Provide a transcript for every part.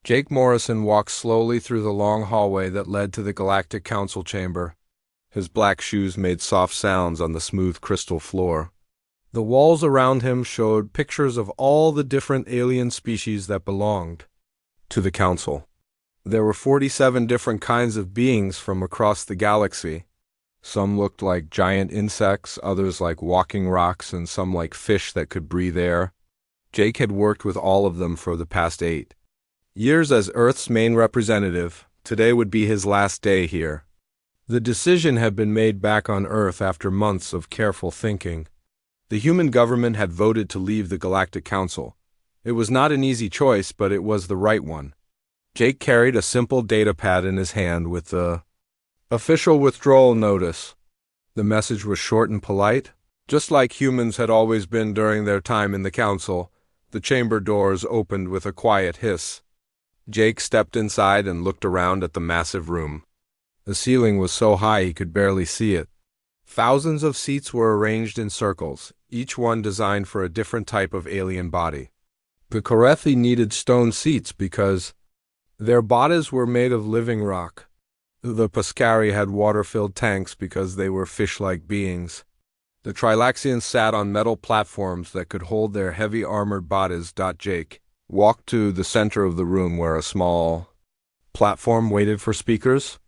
Jake Morrison walked slowly through the long hallway that led to the Galactic Council chamber. His black shoes made soft sounds on the smooth crystal floor. The walls around him showed pictures of all the different alien species that belonged to the Council. There were 47 different kinds of beings from across the galaxy. Some looked like giant insects, others like walking rocks, and some like fish that could breathe air. Jake had worked with all of them for the past 8 years as Earth's main representative. Today would be his last day here. The decision had been made back on Earth after months of careful thinking. The human government had voted to leave the Galactic Council. It was not an easy choice, but it was the right one. Jake carried a simple data pad in his hand with the official withdrawal notice. The message was short and polite. Just like humans had always been during their time in the Council, the chamber doors opened with a quiet hiss. Jake stepped inside and looked around at the massive room. The ceiling was so high he could barely see it. Thousands of seats were arranged in circles, each one designed for a different type of alien body. The Korethi needed stone seats because their bodies were made of living rock. The Pascari had water-filled tanks because they were fish-like beings. The Trilaxians sat on metal platforms that could hold their heavy armored bodies. Jake walked to the center of the room where a small platform waited for speakers.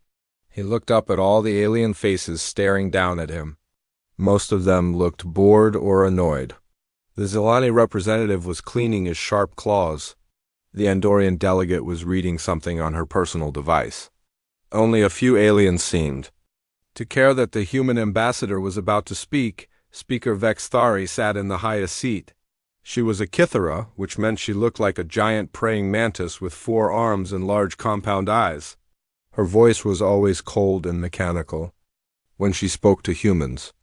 He looked up at all the alien faces staring down at him. Most of them looked bored or annoyed. The Zilani representative was cleaning his sharp claws. The Andorian delegate was reading something on her personal device. Only a few aliens seemed to care that the human ambassador was about to speak. Speaker Vexthari sat in the highest seat. She was a Kithara, which meant she looked like a giant praying mantis with 4 arms and large compound eyes. Her voice was always cold and mechanical when she spoke to humans.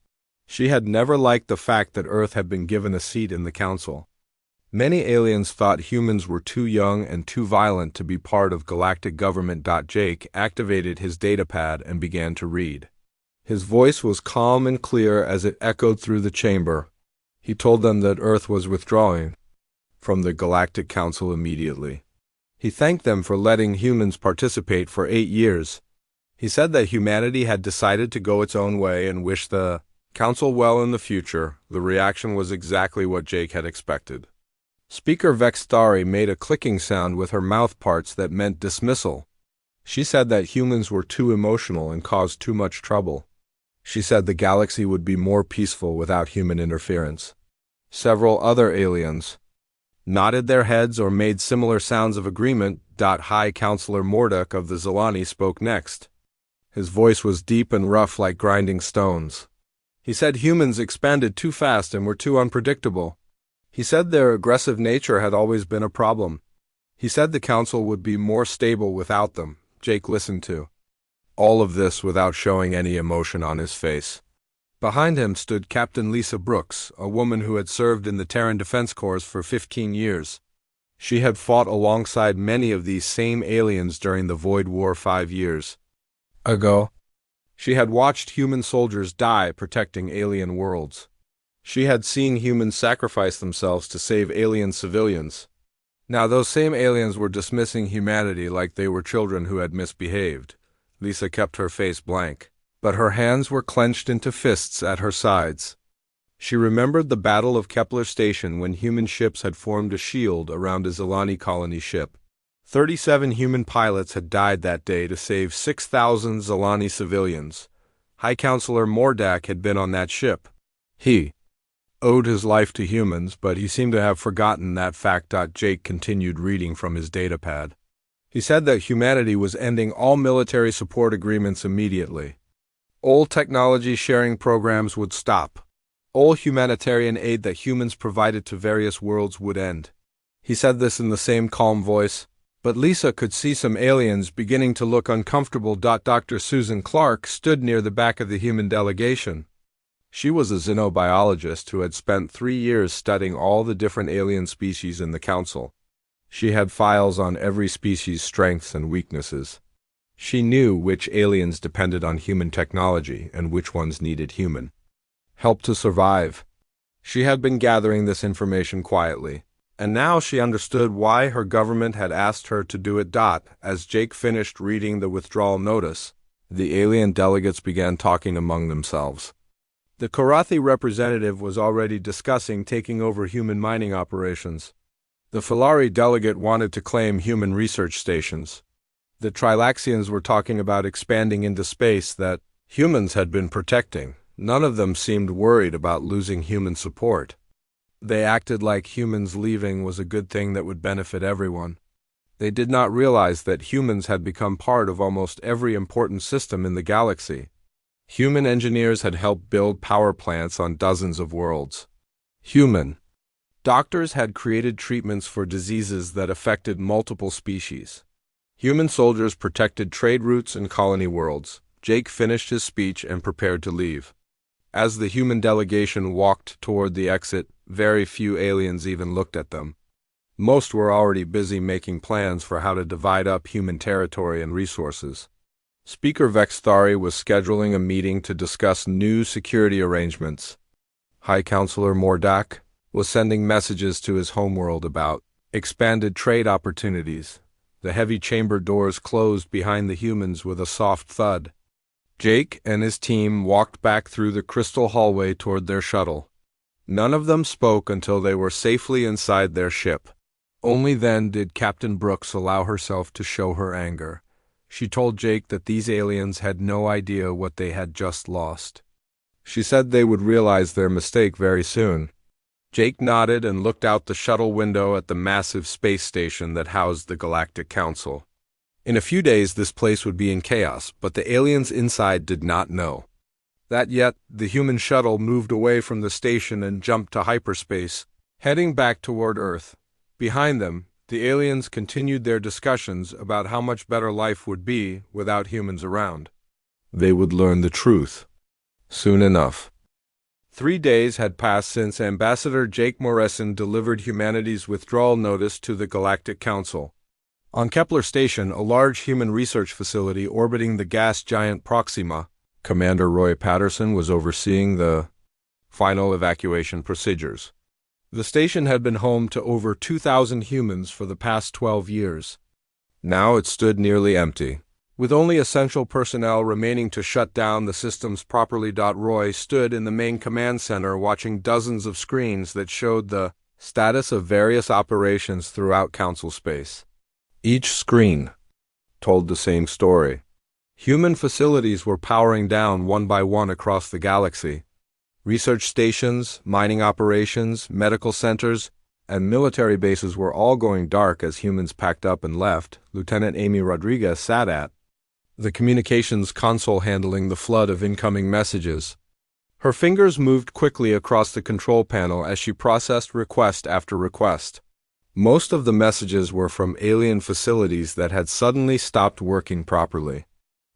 She had never liked the fact that Earth had been given a seat in the Council. Many aliens thought humans were too young and too violent to be part of galactic government. Jake activated his datapad and began to read. His voice was calm and clear as it echoed through the chamber. He told them that Earth was withdrawing from the Galactic Council immediately. He thanked them for letting humans participate for 8 years. He said that humanity had decided to go its own way and wished the Council well in the future. The reaction was exactly what Jake had expected. Speaker Vexthari made a clicking sound with her mouth parts that meant dismissal. She said that humans were too emotional and caused too much trouble. She said the galaxy would be more peaceful without human interference. Several other aliens nodded their heads or made similar sounds of agreement. High Counselor Mordek of the Zilani spoke next. His voice was deep and rough like grinding stones. He said humans expanded too fast and were too unpredictable. He said their aggressive nature had always been a problem. He said the Council would be more stable without them. Jake listened to all of this without showing any emotion on his face. Behind him stood Captain Lisa Brooks, a woman who had served in the Terran Defense Corps for 15 years. She had fought alongside many of these same aliens during the Void War 5 years ago. She had watched human soldiers die protecting alien worlds. She had seen humans sacrifice themselves to save alien civilians. Now those same aliens were dismissing humanity like they were children who had misbehaved. Lisa kept her face blank, but her hands were clenched into fists at her sides. She remembered the Battle of Kepler Station when human ships had formed a shield around a Zilani colony ship. 37 human pilots had died that day to save 6,000 Zilani civilians. High Counselor Mordak had been on that ship. He owed his life to humans, but he seemed to have forgotten that fact. Jake continued reading from his datapad. He said that humanity was ending all military support agreements immediately. All technology sharing programs would stop. All humanitarian aid that humans provided to various worlds would end. He said this in the same calm voice, but Lisa could see some aliens beginning to look uncomfortable. Dr. Susan Clark stood near the back of the human delegation. She was a xenobiologist who had spent 3 years studying all the different alien species in the Council. She had files on every species' strengths and weaknesses. She knew which aliens depended on human technology and which ones needed human help to survive. She had been gathering this information quietly. And now she understood why her government had asked her to do it. As Jake finished reading the withdrawal notice, the alien delegates began talking among themselves. The Korathi representative was already discussing taking over human mining operations. The Filari delegate wanted to claim human research stations. The Trilaxians were talking about expanding into space that humans had been protecting. None of them seemed worried about losing human support. They acted like humans leaving was a good thing that would benefit everyone. They did not realize that humans had become part of almost every important system in the galaxy. Human engineers had helped build power plants on dozens of worlds. Human doctors had created treatments for diseases that affected multiple species. Human soldiers protected trade routes and colony worlds. Jake finished his speech and prepared to leave. As the human delegation walked toward the exit, very few aliens even looked at them. Most were already busy making plans for how to divide up human territory and resources. Speaker Vexthari was scheduling a meeting to discuss new security arrangements. High Counselor Mordak was sending messages to his homeworld about expanded trade opportunities. The heavy chamber doors closed behind the humans with a soft thud. Jake and his team walked back through the crystal hallway toward their shuttle. None of them spoke until they were safely inside their ship. Only then did Captain Brooks allow herself to show her anger. She told Jake that these aliens had no idea what they had just lost. She said they would realize their mistake very soon. Jake nodded and looked out the shuttle window at the massive space station that housed the Galactic Council. In a few days this place would be in chaos, but the aliens inside did not know. That yet, the human shuttle moved away from the station and jumped to hyperspace, heading back toward Earth. Behind them, the aliens continued their discussions about how much better life would be without humans around. They would learn the truth soon enough. 3 days had passed since Ambassador Jake Moreson delivered humanity's withdrawal notice to the Galactic Council. On Kepler Station, a large human research facility orbiting the gas giant Proxima, Commander Roy Patterson was overseeing the final evacuation procedures. The station had been home to over 2,000 humans for the past 12 years. Now it stood nearly empty, with only essential personnel remaining to shut down the systems properly. Roy stood in the main command center watching dozens of screens that showed the status of various operations throughout Council space. Each screen told the same story. Human facilities were powering down one by one across the galaxy. Research stations, mining operations, medical centers, and military bases were all going dark as humans packed up and left. Lieutenant Amy Rodriguez sat at the communications console handling the flood of incoming messages. Her fingers moved quickly across the control panel as she processed request after request. Most of the messages were from alien facilities that had suddenly stopped working properly.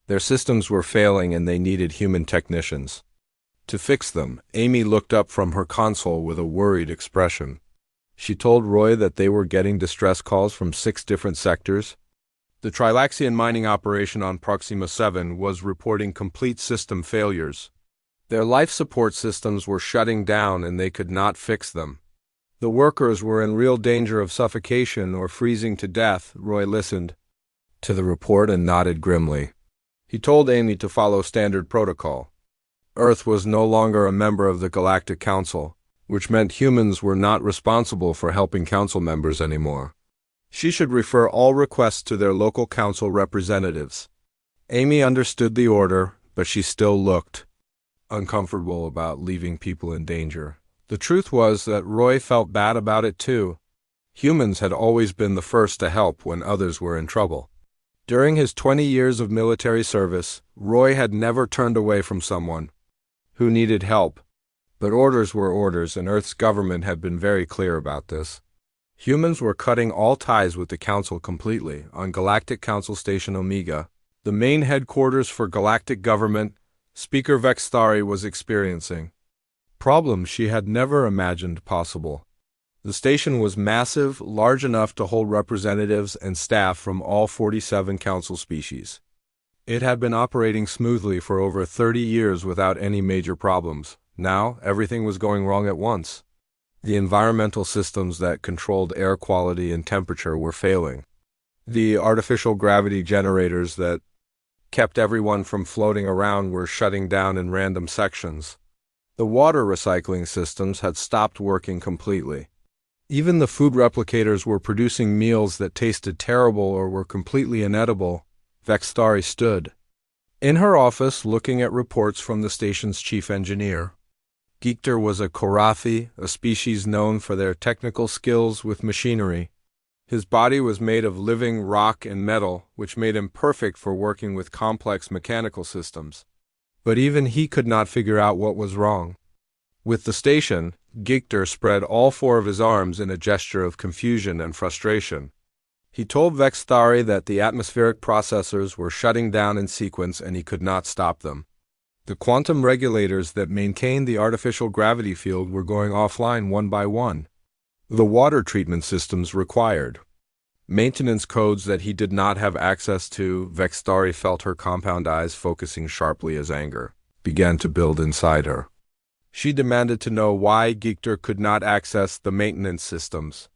Their systems were failing and they needed human technicians. To fix them, Amy looked up from her console with a worried expression. She told Roy that they were getting distress calls from 6 different sectors. The Trilaxian mining operation on Proxima 7 was reporting complete system failures. Their life support systems were shutting down and they could not fix them. The workers were in real danger of suffocation or freezing to death. Roy listened to the report and nodded grimly. He told Amy to follow standard protocol. Earth was no longer a member of the Galactic Council, which meant humans were not responsible for helping council members anymore. She should refer all requests to their local council representatives. Amy understood the order, but she still looked uncomfortable about leaving people in danger. The truth was that Roy felt bad about it too. Humans had always been the first to help when others were in trouble. During his 20 years of military service, Roy had never turned away from someone who needed help. But orders were orders, and Earth's government had been very clear about this. Humans were cutting all ties with the Council completely. On Galactic Council Station Omega, the main headquarters for galactic government, Speaker Vexthari was experiencing problems she had never imagined possible. The station was massive, large enough to hold representatives and staff from all 47 council species. It had been operating smoothly for over 30 years without any major problems. Now, everything was going wrong at once. The environmental systems that controlled air quality and temperature were failing. The artificial gravity generators that kept everyone from floating around were shutting down in random sections. The water recycling systems had stopped working completely. Even the food replicators were producing meals that tasted terrible or were completely inedible. Vextari stood in her office looking at reports from the station's chief engineer. Geekter was a Korathi, a species known for their technical skills with machinery. His body was made of living rock and metal, which made him perfect for working with complex mechanical systems. But even he could not figure out what was wrong. With the station, Geekter spread all four of his arms in a gesture of confusion and frustration. He told Vextari that the atmospheric processors were shutting down in sequence and he could not stop them. The quantum regulators that maintained the artificial gravity field were going offline one by one. The water treatment systems required maintenance codes that he did not have access to. Vextari felt her compound eyes focusing sharply as anger began to build inside her. She demanded to know why Geekter could not access the maintenance systems.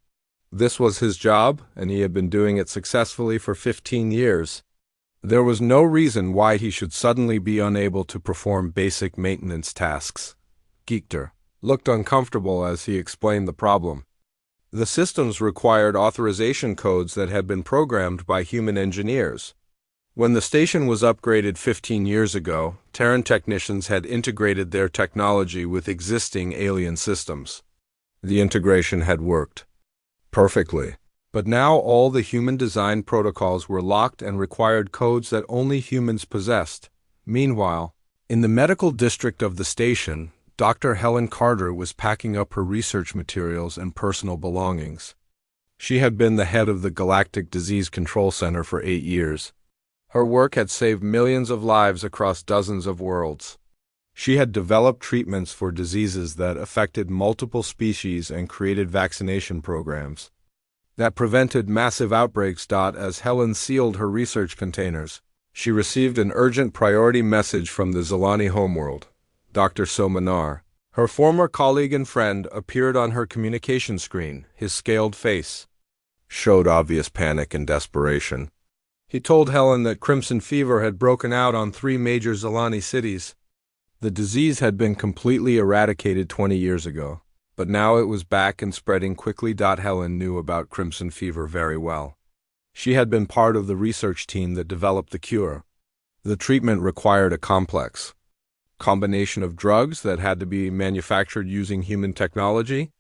This was his job, and he had been doing it successfully for 15 years. There was no reason why he should suddenly be unable to perform basic maintenance tasks. Geekter looked uncomfortable as he explained the problem. The systems required authorization codes that had been programmed by human engineers. When the station was upgraded 15 years ago, Terran technicians had integrated their technology with existing alien systems. The integration had worked perfectly. But now all the human-designed protocols were locked and required codes that only humans possessed. Meanwhile, in the medical district of the station, Dr. Helen Carter was packing up her research materials and personal belongings. She had been the head of the Galactic Disease Control Center for 8 years. Her work had saved millions of lives across dozens of worlds. She had developed treatments for diseases that affected multiple species and created vaccination programs that prevented massive outbreaks. As Helen sealed her research containers, she received an urgent priority message from the Zilani homeworld. Dr. Somanar, her former colleague and friend, appeared on her communication screen. His scaled face showed obvious panic and desperation. He told Helen that crimson fever had broken out on 3 major Zilani cities. The disease had been completely eradicated 20 years ago, but now it was back and spreading quickly. Helen knew about crimson fever very well. She had been part of the research team that developed the cure. The treatment required a complex combination of drugs that had to be manufactured using human technology.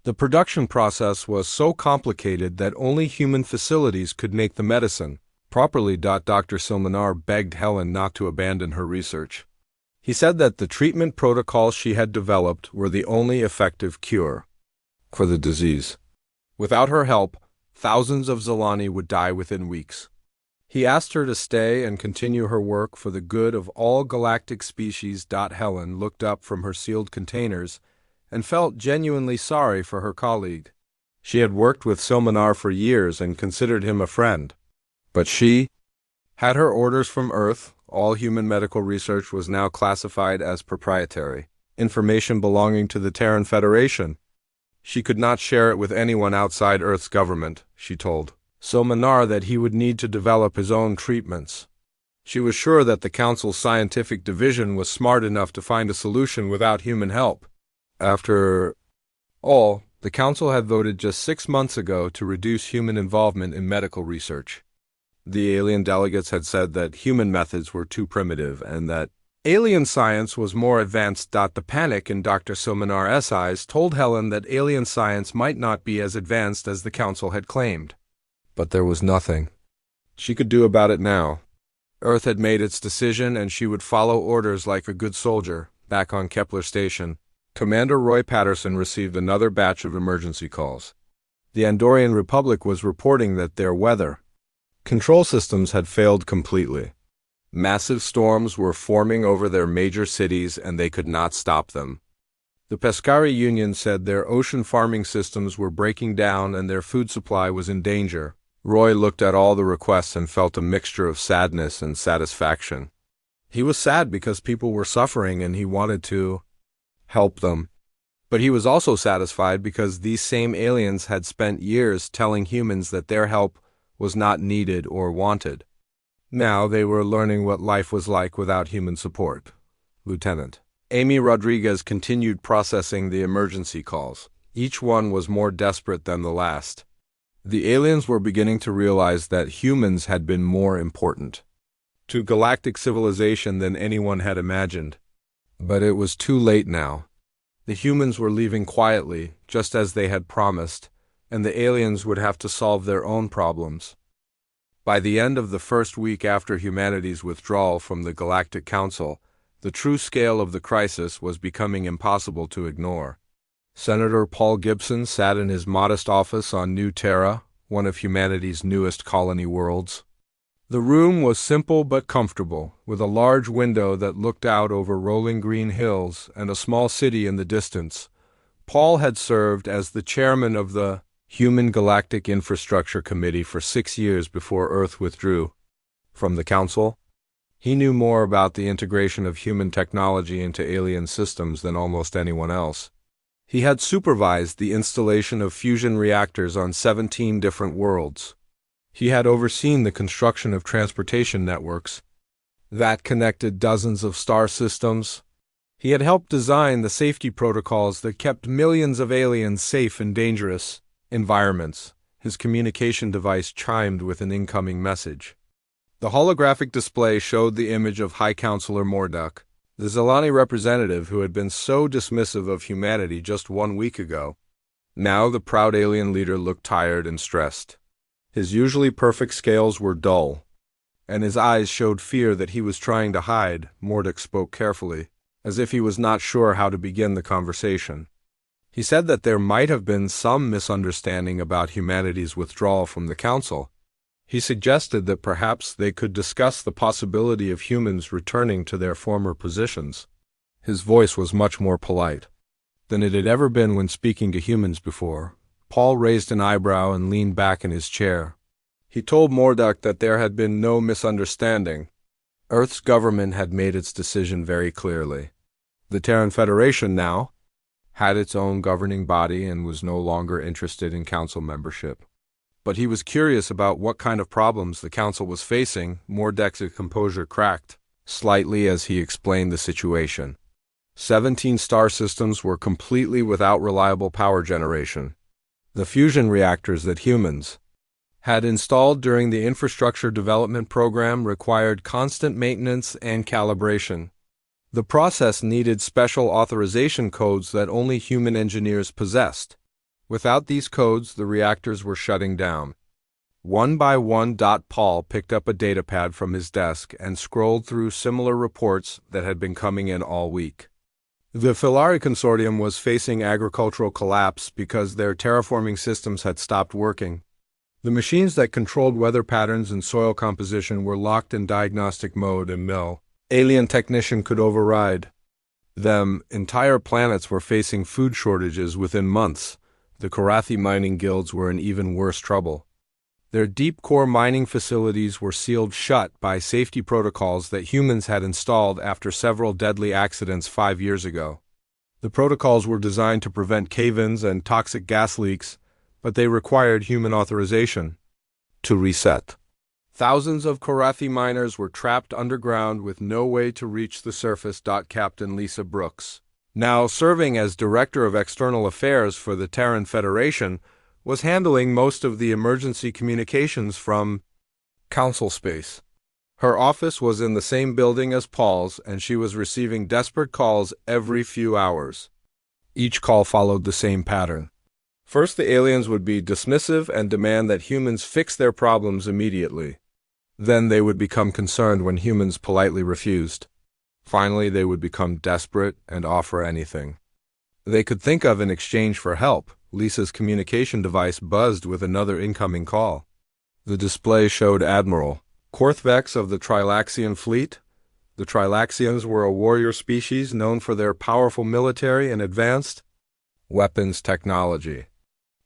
The production process was so complicated that only human facilities could make the medicine properly. Dr. Silmanar begged Helen not to abandon her research. He said that the treatment protocols she had developed were the only effective cure for the disease. Without her help, thousands of Zilani would die within weeks. He asked her to stay and continue her work for the good of all galactic species. Helen looked up from her sealed containers and felt genuinely sorry for her colleague. She had worked with Silmanar for years and considered him a friend. But she had her orders from Earth. All human medical research was now classified as proprietary information belonging to the Terran Federation. She could not share it with anyone outside Earth's government. She told Silmanar that he would need to develop his own treatments. She was sure that the Council's scientific division was smart enough to find a solution without human help. After all, the Council had voted just 6 months ago to reduce human involvement in medical research. The alien delegates had said that human methods were too primitive and that alien science was more advanced. The panic in Dr. Silmanar's eyes told Helen that alien science might not be as advanced as the Council had claimed. But there was nothing she could do about it now. Earth had made its decision and she would follow orders like a good soldier. Back on Kepler Station, Commander Roy Patterson received another batch of emergency calls. The Andorian Republic was reporting that their weather control systems had failed completely. Massive storms were forming over their major cities and they could not stop them. The Pescari Union said their ocean farming systems were breaking down and their food supply was in danger. Roy looked at all the requests and felt a mixture of sadness and satisfaction. He was sad because people were suffering and he wanted to help them. But he was also satisfied because these same aliens had spent years telling humans that their help was not needed or wanted. Now they were learning what life was like without human support. Lieutenant Amy Rodriguez continued processing the emergency calls. Each one was more desperate than the last. The aliens were beginning to realize that humans had been more important to galactic civilization than anyone had imagined. But it was too late now. The humans were leaving quietly, just as they had promised, and the aliens would have to solve their own problems. By the end of the first week after humanity's withdrawal from the Galactic Council, the true scale of the crisis was becoming impossible to ignore. Senator Paul Gibson sat in his modest office on New Terra, one of humanity's newest colony worlds. The room was simple but comfortable, with a large window that looked out over rolling green hills and a small city in the distance. Paul had served as the chairman of the Human Galactic Infrastructure Committee for 6 years before Earth withdrew from the Council. He knew more about the integration of human technology into alien systems than almost anyone else. He had supervised the installation of fusion reactors on 17 different worlds. He had overseen the construction of transportation networks that connected dozens of star systems. He had helped design the safety protocols that kept millions of aliens safe in dangerous environments. His communication device chimed with an incoming message. The holographic display showed the image of High Counselor Morduk, the Zelani representative who had been so dismissive of humanity just 1 week ago. Now the proud alien leader looked tired and stressed. His usually perfect scales were dull, and his eyes showed fear that he was trying to hide. Morduk spoke carefully, as if he was not sure how to begin the conversation. He said that there might have been some misunderstanding about humanity's withdrawal from the Council. He suggested that perhaps they could discuss the possibility of humans returning to their former positions. His voice was much more polite than it had ever been when speaking to humans before. Paul raised an eyebrow and leaned back in his chair. He told Morduk that there had been no misunderstanding. Earth's government had made its decision very clearly. The Terran Federation now had its own governing body and was no longer interested in council membership. But he was curious about what kind of problems the council was facing. Morduk's composure cracked slightly as he explained the situation. 17 star systems were completely without reliable power generation. The fusion reactors that humans had installed during the infrastructure development program required constant maintenance and calibration. The process needed special authorization codes that only human engineers possessed. Without these codes, the reactors were shutting down. One by one, Paul picked up a datapad from his desk and scrolled through similar reports that had been coming in all week. The Filari Consortium was facing agricultural collapse because their terraforming systems had stopped working. The machines that controlled weather patterns and soil composition were locked in diagnostic mode, and no alien technician could override them. Entire planets were facing food shortages within months. The Korathi mining guilds were in even worse trouble. Their deep-core mining facilities were sealed shut by safety protocols that humans had installed after several deadly accidents 5 years ago. The protocols were designed to prevent cave-ins and toxic gas leaks, but they required human authorization to reset. Thousands of Korathi miners were trapped underground with no way to reach the surface. Captain Lisa Brooks, now serving as Director of External Affairs for the Terran Federation, was handling most of the emergency communications from Council space. Her office was in the same building as Paul's, and she was receiving desperate calls every few hours. Each call followed the same pattern. First, the aliens would be dismissive and demand that humans fix their problems immediately. Then they would become concerned when humans politely refused. Finally, they would become desperate and offer anything they could think of in exchange for help. Lisa's communication device buzzed with another incoming call. The display showed Admiral Korthvex of the Trilaxian fleet. The Trilaxians were a warrior species known for their powerful military and advanced weapons technology.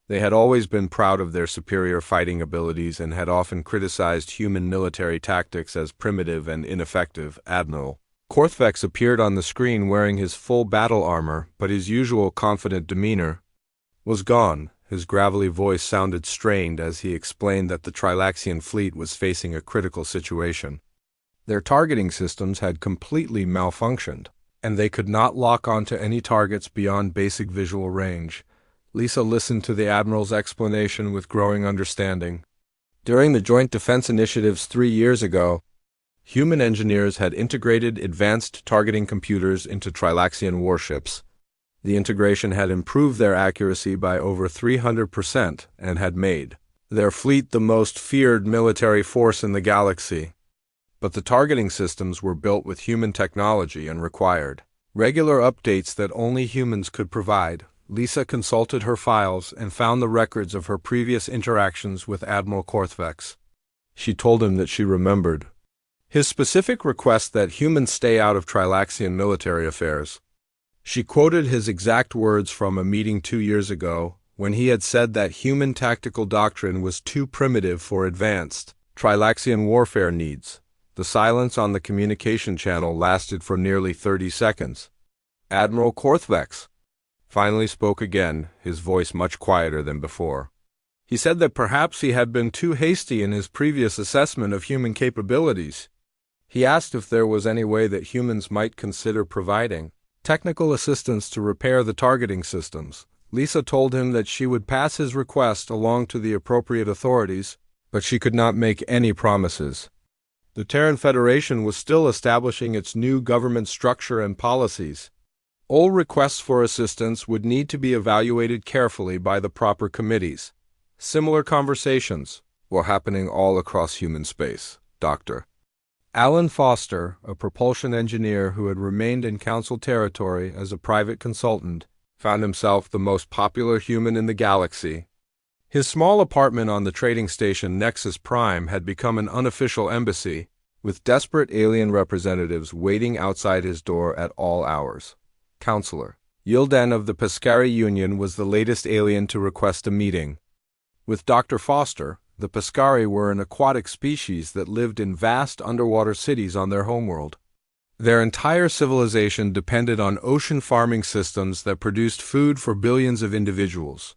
They had always been proud of their superior fighting abilities and had often criticized human military tactics as primitive and ineffective. Admiral Korthvex appeared on the screen wearing his full battle armor, but his usual confident demeanor was gone. His gravelly voice sounded strained as he explained that the Trilaxian fleet was facing a critical situation. Their targeting systems had completely malfunctioned, and they could not lock onto any targets beyond basic visual range. Lisa listened to the Admiral's explanation with growing understanding. During the Joint Defense Initiatives 3 years ago, human engineers had integrated advanced targeting computers into Trilaxian warships. The integration had improved their accuracy by over 300% and had made their fleet the most feared military force in the galaxy. But the targeting systems were built with human technology and required regular updates that only humans could provide. Lisa consulted her files and found the records of her previous interactions with Admiral Korthvex. She told him that she remembered his specific request that humans stay out of Trilaxian military affairs. She quoted his exact words from a meeting 2 years ago, when he had said that human tactical doctrine was too primitive for advanced Trilaxian warfare needs. The silence on the communication channel lasted for nearly 30 seconds. Admiral Korthvex finally spoke again, his voice much quieter than before. He said that perhaps he had been too hasty in his previous assessment of human capabilities. He asked if there was any way that humans might consider providing technical assistance to repair the targeting systems. Lisa told him that she would pass his request along to the appropriate authorities, but she could not make any promises. The Terran Federation was still establishing its new government structure and policies. All requests for assistance would need to be evaluated carefully by the proper committees. Similar conversations were happening all across human space. Dr. Alan Foster, a propulsion engineer who had remained in Council territory as a private consultant, found himself the most popular human in the galaxy. His small apartment on the trading station Nexus Prime had become an unofficial embassy, with desperate alien representatives waiting outside his door at all hours. Counselor Yildan of the Pescari Union was the latest alien to request a meeting. With Dr. Foster, the Pescari were an aquatic species that lived in vast underwater cities on their homeworld. Their entire civilization depended on ocean farming systems that produced food for billions of individuals.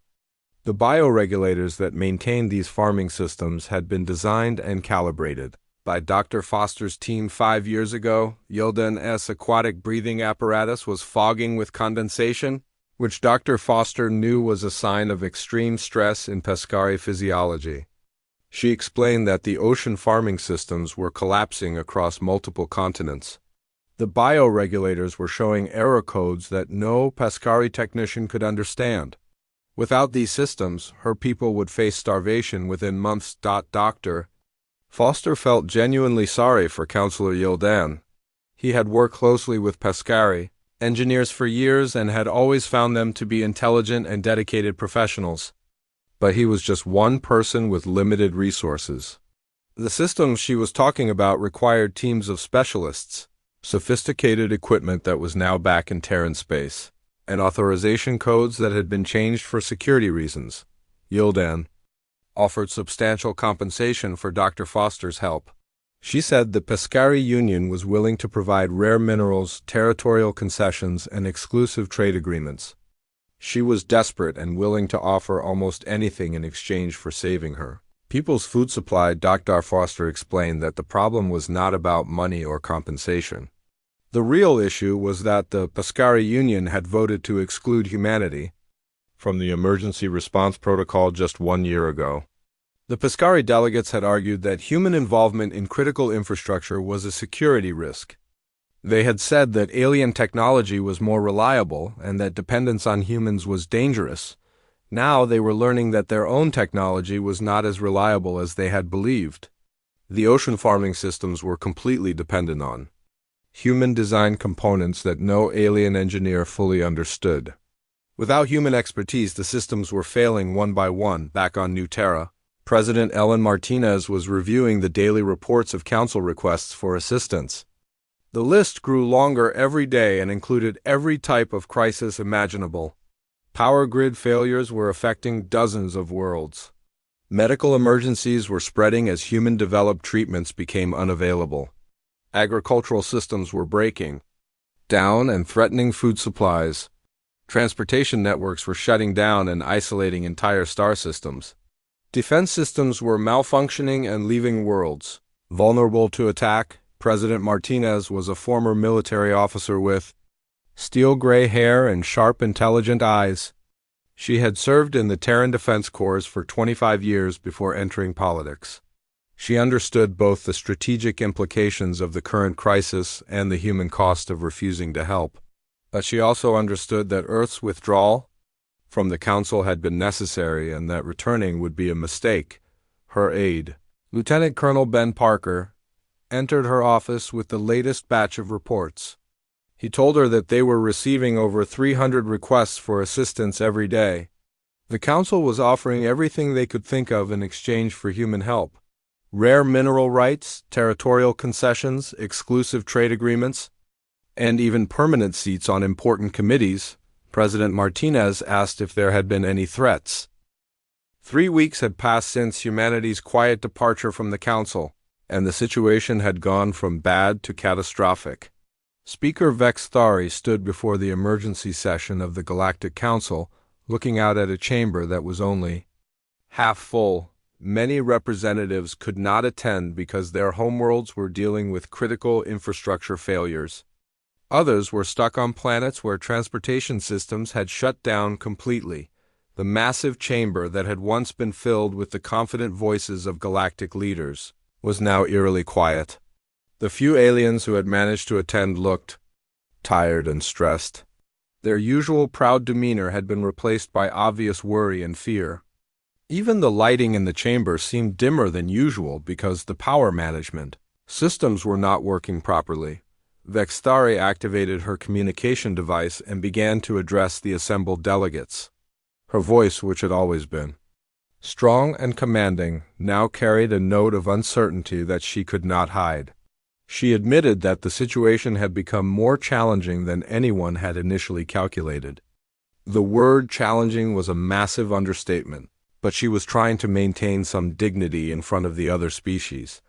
The bioregulators that maintained these farming systems had been designed and calibrated by Dr. Foster's team 5 years ago. Yildan's aquatic breathing apparatus was fogging with condensation, which Dr. Foster knew was a sign of extreme stress in Pescari physiology. She explained that the ocean farming systems were collapsing across multiple continents. The bioregulators were showing error codes that no Pescari technician could understand. Without these systems, her people would face starvation within months. Dr. Foster felt genuinely sorry for Counselor Yildan. He had worked closely with Pescari engineers for years and had always found them to be intelligent and dedicated professionals. But he was just one person with limited resources. The systems she was talking about required teams of specialists, sophisticated equipment that was now back in Terran space, and authorization codes that had been changed for security reasons. Yildan offered substantial compensation for Dr. Foster's help. She said the Pescari Union was willing to provide rare minerals, territorial concessions, and exclusive trade agreements. She was desperate and willing to offer almost anything in exchange for saving her people's food supply. Dr. Foster explained that the problem was not about money or compensation. The real issue was that the Pescari Union had voted to exclude humanity from the emergency response protocol just 1 year ago. The Pescari delegates had argued that human involvement in critical infrastructure was a security risk. They had said that alien technology was more reliable and that dependence on humans was dangerous. Now they were learning that their own technology was not as reliable as they had believed. The ocean farming systems were completely dependent on human-designed components that no alien engineer fully understood. Without human expertise, the systems were failing one by one. Back on New Terra, President Ellen Martinez was reviewing the daily reports of council requests for assistance. The list grew longer every day and included every type of crisis imaginable. Power grid failures were affecting dozens of worlds. Medical emergencies were spreading as human-developed treatments became unavailable. Agricultural systems were breaking down and threatening food supplies. Transportation networks were shutting down and isolating entire star systems. Defense systems were malfunctioning and leaving worlds vulnerable to attack. President Martinez was a former military officer with steel gray hair and sharp, intelligent eyes. She had served in the Terran Defense Corps for 25 years before entering politics. She understood both the strategic implications of the current crisis and the human cost of refusing to help. But she also understood that Earth's withdrawal from the Council had been necessary and that returning would be a mistake. Her aide, Lieutenant Colonel Ben Parker, entered her office with the latest batch of reports. He told her that they were receiving over 300 requests for assistance every day. The Council was offering everything they could think of in exchange for human help. Rare mineral rights, territorial concessions, exclusive trade agreements, and even permanent seats on important committees. President Martinez asked if there had been any threats. 3 weeks had passed since humanity's quiet departure from the Council, and the situation had gone from bad to catastrophic. Speaker Vex Thari stood before the emergency session of the Galactic Council, looking out at a chamber that was only half full. Many representatives could not attend because their homeworlds were dealing with critical infrastructure failures. Others were stuck on planets where transportation systems had shut down completely. The massive chamber that had once been filled with the confident voices of galactic leaders was now eerily quiet. The few aliens who had managed to attend looked tired and stressed. Their usual proud demeanor had been replaced by obvious worry and fear. Even the lighting in the chamber seemed dimmer than usual because the power management systems were not working properly. Vexthari activated her communication device and began to address the assembled delegates. Her voice, which had always been strong and commanding, now carried a note of uncertainty that she could not hide. She admitted that the situation had become more challenging than anyone had initially calculated. The word challenging was a massive understatement, but she was trying to maintain some dignity in front of the other species.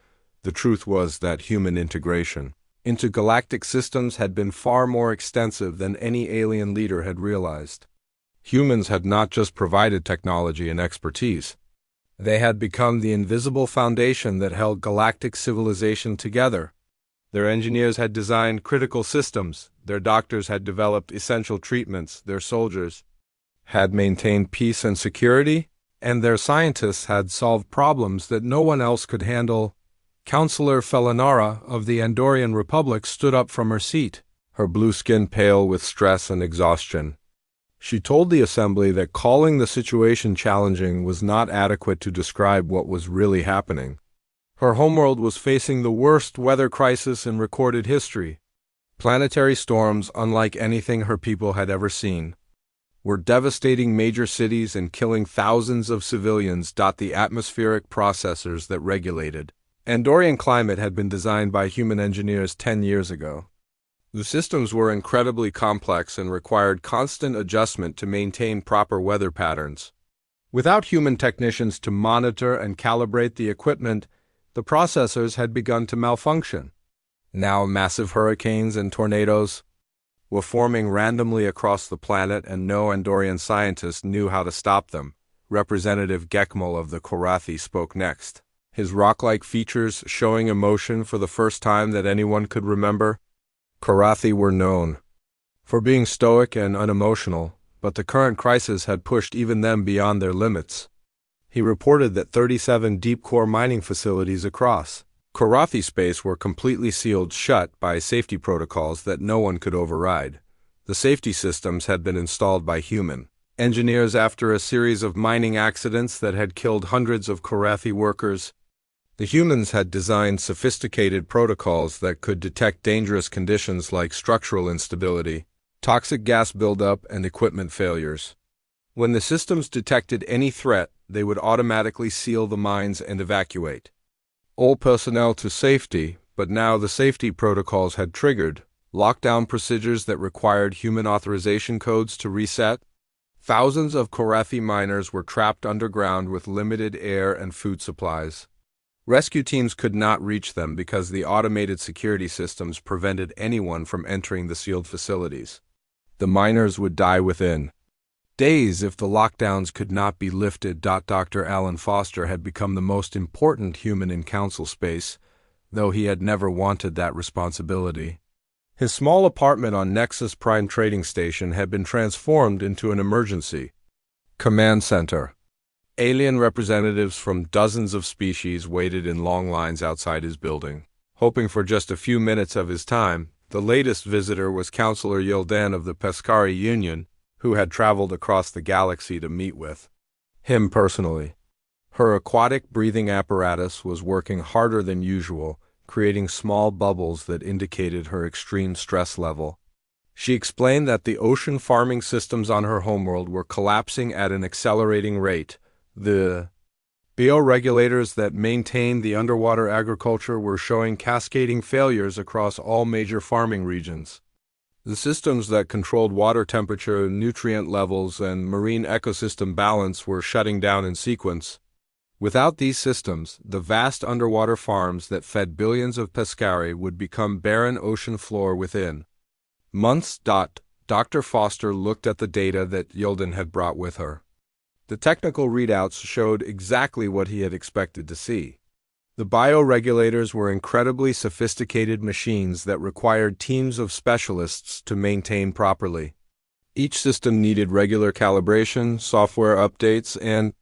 The truth was that human integration into galactic systems had been far more extensive than any alien leader had realized. Humans had not just provided technology and expertise. They had become the invisible foundation that held galactic civilization together. Their engineers had designed critical systems, their doctors had developed essential treatments, their soldiers had maintained peace and security, and their scientists had solved problems that no one else could handle. Councillor Felinara of the Andorian Republic stood up from her seat, her blue skin pale with stress and exhaustion. She told the assembly that calling the situation challenging was not adequate to describe what was really happening. Her homeworld was facing the worst weather crisis in recorded history. Planetary storms, unlike anything her people had ever seen, were devastating major cities and killing thousands of civilians. The atmospheric processors that regulated Andorian climate had been designed by human engineers 10 years ago. The systems were incredibly complex and required constant adjustment to maintain proper weather patterns. Without human technicians to monitor and calibrate the equipment, the processors had begun to malfunction. Now massive hurricanes and tornadoes were forming randomly across the planet, and no Andorian scientist knew how to stop them. Representative Gekmal of the Korathi spoke next, his rock-like features showing emotion for the first time that anyone could remember. Korathi were known for being stoic and unemotional, but the current crisis had pushed even them beyond their limits. He reported that 37 deep-core mining facilities across Korathi space were completely sealed shut by safety protocols that no one could override. The safety systems had been installed by human engineers after a series of mining accidents that had killed hundreds of Korathi workers. The humans had designed sophisticated protocols that could detect dangerous conditions like structural instability, toxic gas buildup, and equipment failures. When the systems detected any threat, they would automatically seal the mines and evacuate all personnel to safety, but now the safety protocols had triggered lockdown procedures that required human authorization codes to reset. Thousands of Korathi miners were trapped underground with limited air and food supplies. Rescue teams could not reach them because the automated security systems prevented anyone from entering the sealed facilities. The miners would die within days if the lockdowns could not be lifted. Dr. Alan Foster had become the most important human in council space, though he had never wanted that responsibility. His small apartment on Nexus Prime Trading Station had been transformed into an emergency command center. Alien representatives from dozens of species waited in long lines outside his building, hoping for just a few minutes of his time. The latest visitor was Counselor Yildan of the Pescari Union, who had traveled across the galaxy to meet with him personally. Her aquatic breathing apparatus was working harder than usual, creating small bubbles that indicated her extreme stress level. She explained that the ocean farming systems on her homeworld were collapsing at an accelerating rate. The bioregulators that maintained the underwater agriculture were showing cascading failures across all major farming regions. The systems that controlled water temperature, nutrient levels, and marine ecosystem balance were shutting down in sequence. Without these systems, the vast underwater farms that fed billions of pescari would become barren ocean floor within months. Dr. Foster looked at the data that Yildan had brought with her. The technical readouts showed exactly what he had expected to see. The bioregulators were incredibly sophisticated machines that required teams of specialists to maintain properly. Each system needed regular calibration, software updates, and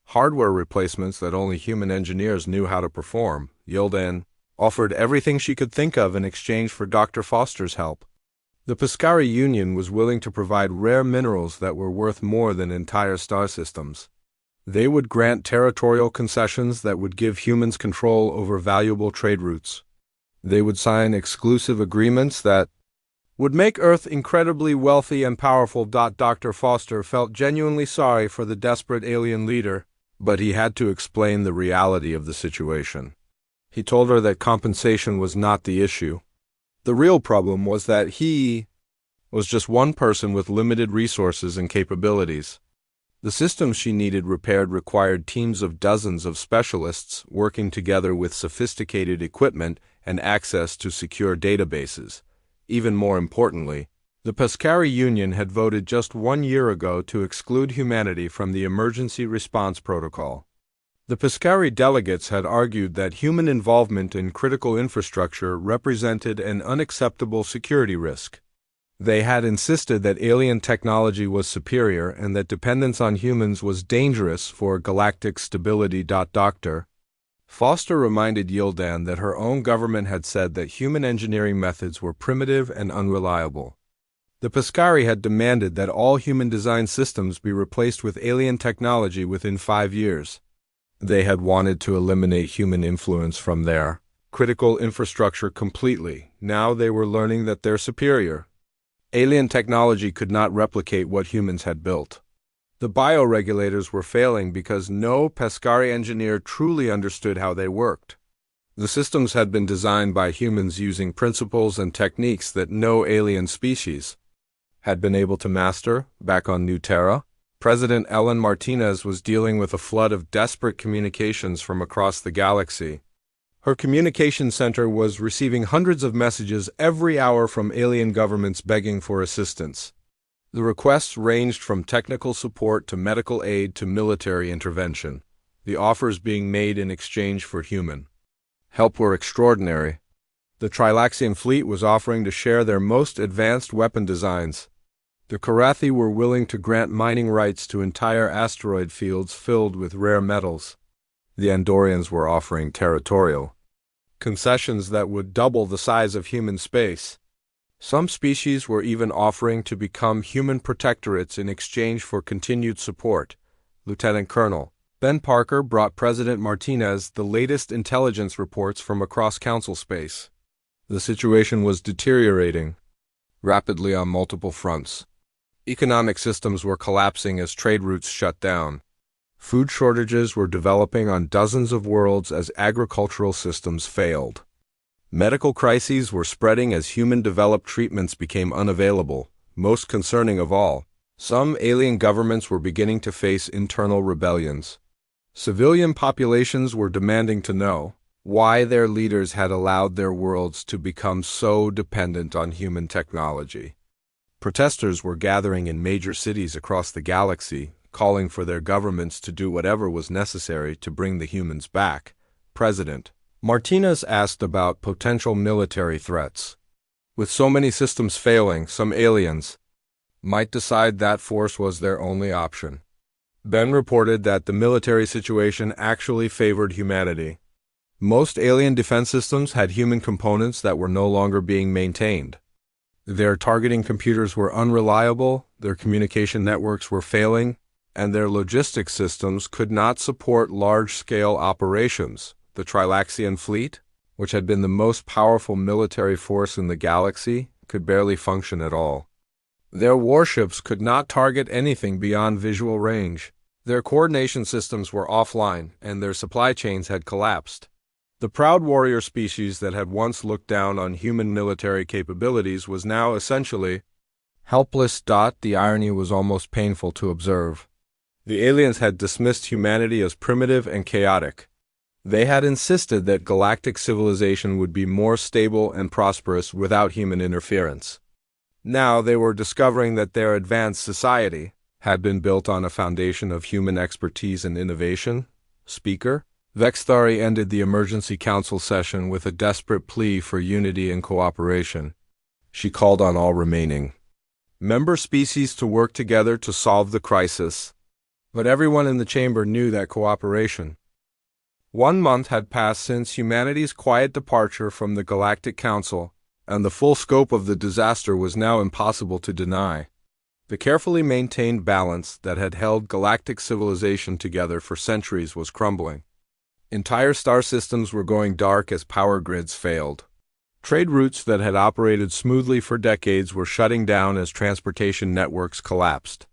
hardware replacements that only human engineers knew how to perform. Yildan offered everything she could think of in exchange for Dr. Foster's help. The Pescari Union was willing to provide rare minerals that were worth more than entire star systems. They would grant territorial concessions that would give humans control over valuable trade routes. They would sign exclusive agreements that would make Earth incredibly wealthy and powerful. Dr. Foster felt genuinely sorry for the desperate alien leader, but he had to explain the reality of the situation. He told her that compensation was not the issue. The real problem was that he was just one person with limited resources and capabilities. The systems she needed repaired required teams of dozens of specialists working together with sophisticated equipment and access to secure databases. Even more importantly, the Pescari Union had voted just 1 year ago to exclude humanity from the Emergency Response Protocol. The Pescari delegates had argued that human involvement in critical infrastructure represented an unacceptable security risk. They had insisted that alien technology was superior and that dependence on humans was dangerous for galactic stability. Dr. Foster reminded Yildan that her own government had said that human engineering methods were primitive and unreliable. The Pescari had demanded that all human-designed systems be replaced with alien technology within 5 years. They had wanted to eliminate human influence from their critical infrastructure completely. Now they were learning that they're superior. Alien technology could not replicate what humans had built. The bioregulators were failing because no Pescari engineer truly understood how they worked. The systems had been designed by humans using principles and techniques that no alien species had been able to master. Back on New Terra, President Ellen Martinez was dealing with a flood of desperate communications from across the galaxy. Her communication center was receiving hundreds of messages every hour from alien governments begging for assistance. The requests ranged from technical support to medical aid to military intervention. The offers being made in exchange for human help were extraordinary. The Trilaxian fleet was offering to share their most advanced weapon designs. The Karathi were willing to grant mining rights to entire asteroid fields filled with rare metals. The Andorians were offering territorial concessions that would double the size of human space. Some species were even offering to become human protectorates in exchange for continued support. Lieutenant Colonel Ben Parker brought President Martinez the latest intelligence reports from across council space. The situation was deteriorating rapidly on multiple fronts. Economic systems were collapsing as trade routes shut down. Food shortages were developing on dozens of worlds as agricultural systems failed. Medical crises were spreading as human-developed treatments became unavailable. Most concerning of all, some alien governments were beginning to face internal rebellions. Civilian populations were demanding to know why their leaders had allowed their worlds to become so dependent on human technology. Protesters were gathering in major cities across the galaxy, calling for their governments to do whatever was necessary to bring the humans back. President Martinez asked about potential military threats. With so many systems failing, some aliens might decide that force was their only option. Ben reported that the military situation actually favored humanity. Most alien defense systems had human components that were no longer being maintained. Their targeting computers were unreliable, their communication networks were failing, and their logistics systems could not support large-scale operations. The Trilaxian fleet, which had been the most powerful military force in the galaxy, could barely function at all. Their warships could not target anything beyond visual range. Their coordination systems were offline, and their supply chains had collapsed. The proud warrior species that had once looked down on human military capabilities was now essentially helpless. The irony was almost painful to observe. The aliens had dismissed humanity as primitive and chaotic. They had insisted that galactic civilization would be more stable and prosperous without human interference. Now they were discovering that their advanced society had been built on a foundation of human expertise and innovation. Speaker Vexthari ended the emergency council session with a desperate plea for unity and cooperation. She called on all remaining member species to work together to solve the crisis. But everyone in the chamber knew that cooperation. 1 month had passed since humanity's quiet departure from the Galactic Council, and the full scope of the disaster was now impossible to deny. The carefully maintained balance that had held galactic civilization together for centuries was crumbling. Entire star systems were going dark as power grids failed. Trade routes that had operated smoothly for decades were shutting down as transportation networks collapsed.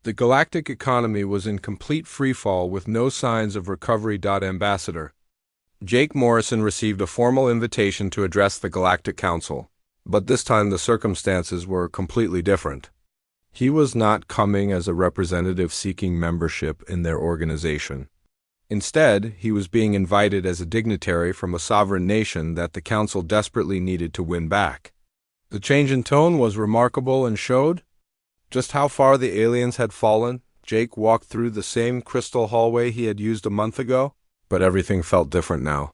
The galactic economy was in complete freefall with no signs of recovery. Ambassador Jake Morrison received a formal invitation to address the Galactic Council, but this time the circumstances were completely different. He was not coming as a representative seeking membership in their organization. Instead, he was being invited as a dignitary from a sovereign nation that the Council desperately needed to win back. The change in tone was remarkable and showed just how far the aliens had fallen. Jake walked through the same crystal hallway he had used a month ago, but everything felt different now.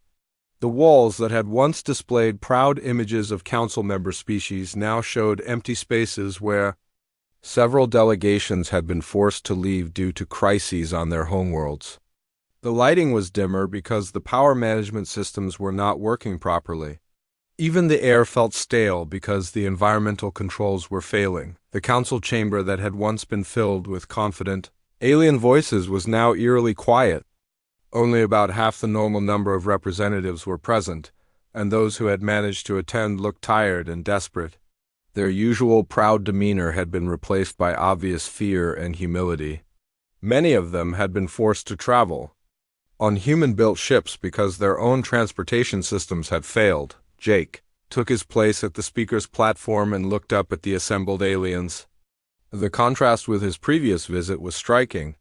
The walls that had once displayed proud images of council member species now showed empty spaces where several delegations had been forced to leave due to crises on their homeworlds. The lighting was dimmer because the power management systems were not working properly. Even the air felt stale because the environmental controls were failing. The council chamber that had once been filled with confident alien voices was now eerily quiet. Only about half the normal number of representatives were present, and those who had managed to attend looked tired and desperate. Their usual proud demeanor had been replaced by obvious fear and humility. Many of them had been forced to travel on human-built ships because their own transportation systems had failed. Jake took his place at the speaker's platform and looked up at the assembled aliens. The contrast with his previous visit was striking.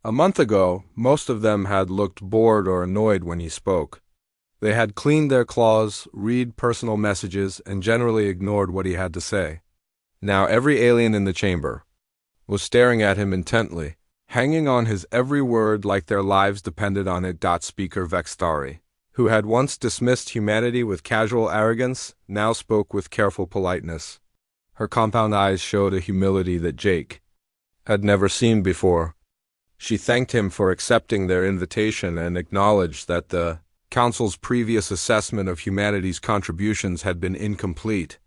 A month ago, most of them had looked bored or annoyed when he spoke. They had cleaned their claws, read personal messages, and generally ignored what he had to say. Now every alien in the chamber was staring at him intently, hanging on his every word like their lives depended on it. Speaker Vexthari, who had once dismissed humanity with casual arrogance, now spoke with careful politeness. Her compound eyes showed a humility that Jake had never seen before. She thanked him for accepting their invitation and acknowledged that the Council's previous assessment of humanity's contributions had been incomplete.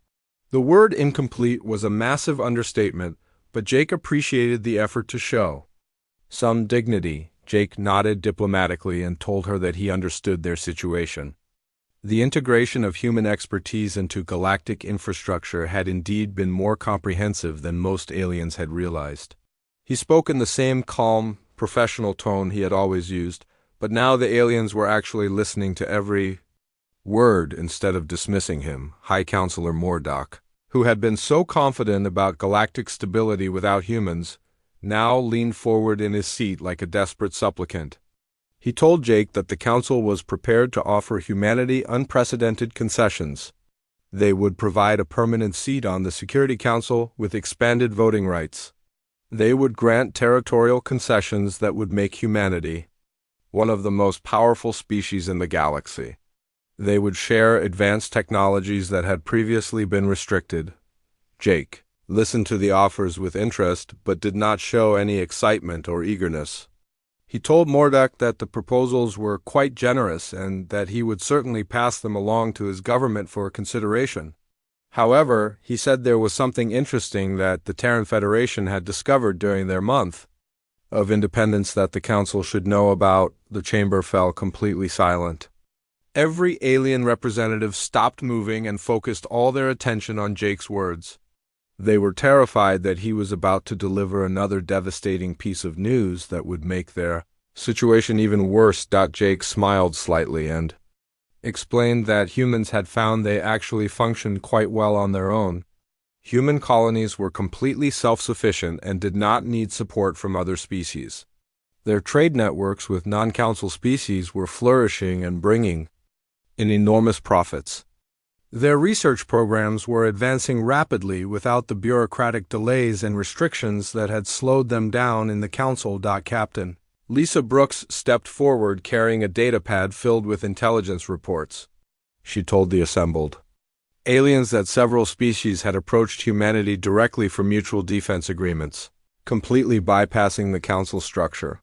The word incomplete was a massive understatement, but Jake appreciated the effort to show some dignity. Jake nodded diplomatically and told her that he understood their situation. The integration of human expertise into galactic infrastructure had indeed been more comprehensive than most aliens had realized. He spoke in the same calm, professional tone he had always used, but now the aliens were actually listening to every word instead of dismissing him. High Counselor Mordock, who had been so confident about galactic stability without humans, now leaned forward in his seat like a desperate supplicant. He told Jake that the council was prepared to offer humanity unprecedented concessions. They would provide a permanent seat on the Security Council with expanded voting rights. They would grant territorial concessions that would make humanity one of the most powerful species in the galaxy. They would share advanced technologies that had previously been restricted. Jake listened to the offers with interest but did not show any excitement or eagerness. He told Mordek that the proposals were quite generous and that he would certainly pass them along to his government for consideration. However, he said there was something interesting that the Terran Federation had discovered during their month of independence that the Council should know about. The chamber fell completely silent. Every alien representative stopped moving and focused all their attention on Jake's words. They were terrified that he was about to deliver another devastating piece of news that would make their situation even worse. Jake smiled slightly and explained that humans had found they actually functioned quite well on their own. Human colonies were completely self-sufficient and did not need support from other species. Their trade networks with non-council species were flourishing and bringing in enormous profits. Their research programs were advancing rapidly without the bureaucratic delays and restrictions that had slowed them down in the council. Captain Lisa Brooks stepped forward carrying a datapad filled with intelligence reports. She told the assembled aliens that several species had approached humanity directly for mutual defense agreements, completely bypassing the council structure.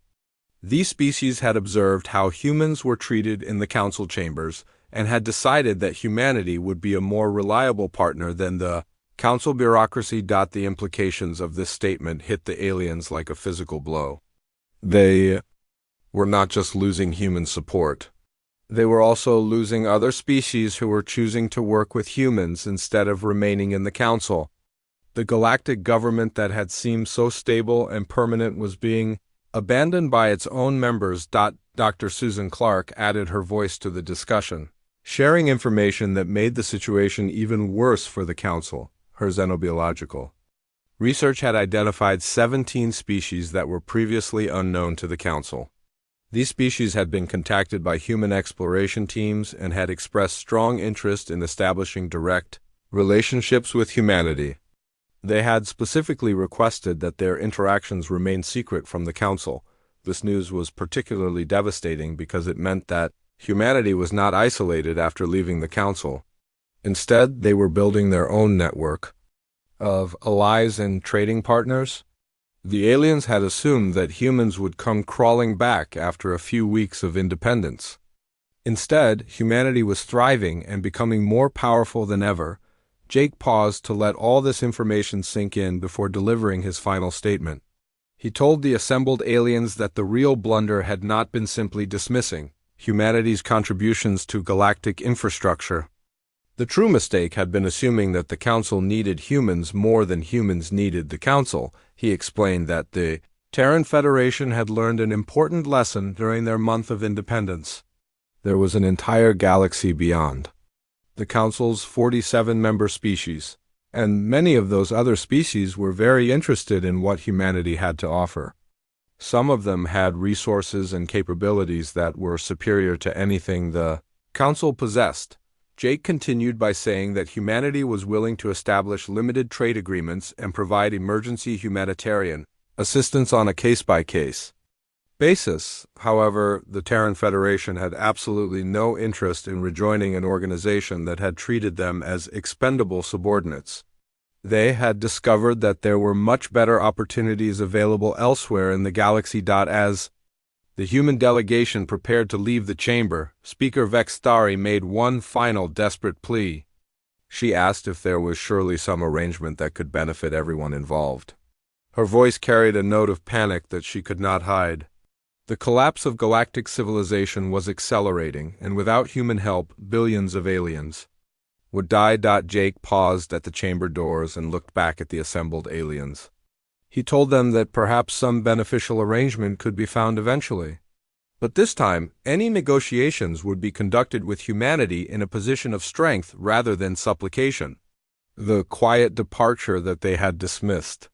These species had observed how humans were treated in the council chambers and had decided that humanity would be a more reliable partner than the council bureaucracy. The implications of this statement hit the aliens like a physical blow. They were not just losing human support. They were also losing other species who were choosing to work with humans instead of remaining in the council. The galactic government that had seemed so stable and permanent was being abandoned by its own members. Dr. Susan Clark added her voice to the discussion, sharing information that made the situation even worse for the council. Her xenobiological research had identified 17 species that were previously unknown to the council. These species had been contacted by human exploration teams and had expressed strong interest in establishing direct relationships with humanity. They had specifically requested that their interactions remain secret from the council. This news was particularly devastating because it meant that humanity was not isolated after leaving the council. Instead, they were building their own network of allies and trading partners. The aliens had assumed that humans would come crawling back after a few weeks of independence. Instead, humanity was thriving and becoming more powerful than ever. Jake paused to let all this information sink in before delivering his final statement. He told the assembled aliens that the real blunder had not been simply dismissing humanity's contributions to galactic infrastructure. The true mistake had been assuming that the Council needed humans more than humans needed the Council. He explained that the Terran Federation had learned an important lesson during their month of independence. There was an entire galaxy beyond the Council's 47-member species, and many of those other species were very interested in what humanity had to offer. Some of them had resources and capabilities that were superior to anything the Council possessed. Jake continued by saying that humanity was willing to establish limited trade agreements and provide emergency humanitarian assistance on a case-by-case basis. However, the Terran Federation had absolutely no interest in rejoining an organization that had treated them as expendable subordinates. They had discovered that there were much better opportunities available elsewhere in the galaxy. As the human delegation prepared to leave the chamber, Speaker Vextari made one final desperate plea. She asked if there was surely some arrangement that could benefit everyone involved. Her voice carried a note of panic that she could not hide. The collapse of galactic civilization was accelerating, and without human help, billions of aliens would die. Jake paused at the chamber doors and looked back at the assembled aliens. He told them that perhaps some beneficial arrangement could be found eventually. But this time, any negotiations would be conducted with humanity in a position of strength rather than supplication. The quiet departure that they had dismissed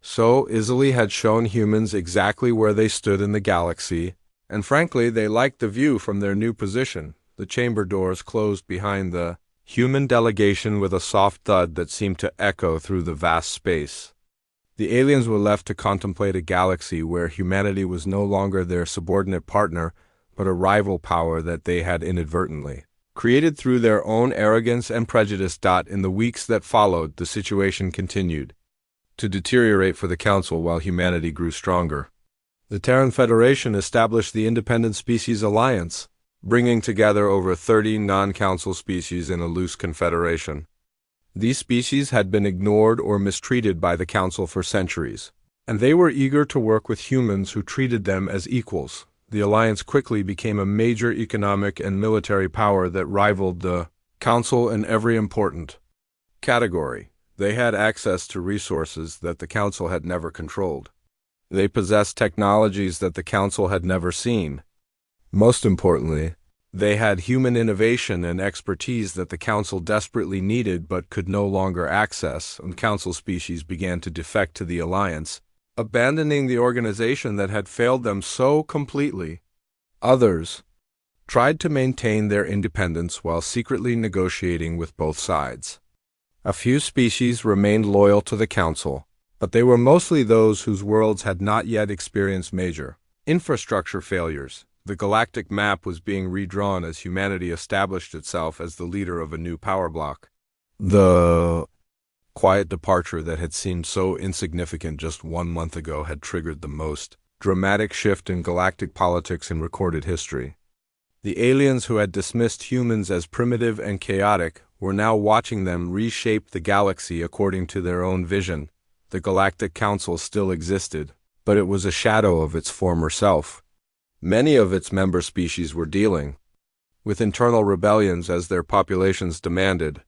so easily had shown humans exactly where they stood in the galaxy. And frankly, they liked the view from their new position. The chamber doors closed behind the human delegation with a soft thud that seemed to echo through the vast space. The aliens were left to contemplate a galaxy where humanity was no longer their subordinate partner, but a rival power that they had inadvertently created through their own arrogance and prejudice. In the weeks that followed, the situation continued to deteriorate for the Council while humanity grew stronger. The Terran Federation established the Independent Species Alliance, bringing together over 30 non-Council species in a loose confederation. These species had been ignored or mistreated by the Council for centuries, and they were eager to work with humans who treated them as equals. The Alliance quickly became a major economic and military power that rivaled the Council in every important category. They had access to resources that the Council had never controlled. They possessed technologies that the Council had never seen. Most importantly, they had human innovation and expertise that the Council desperately needed but could no longer access, and Council species began to defect to the Alliance, abandoning the organization that had failed them so completely. Others tried to maintain their independence while secretly negotiating with both sides. A few species remained loyal to the Council, but they were mostly those whose worlds had not yet experienced major infrastructure failures. The galactic map was being redrawn as humanity established itself as the leader of a new power block. The quiet departure that had seemed so insignificant just 1 month ago had triggered the most dramatic shift in galactic politics in recorded history. The aliens who had dismissed humans as primitive and chaotic were now watching them reshape the galaxy according to their own vision. The Galactic Council still existed, but it was a shadow of its former self. Many of its member species were dealing with internal rebellions as their populations demanded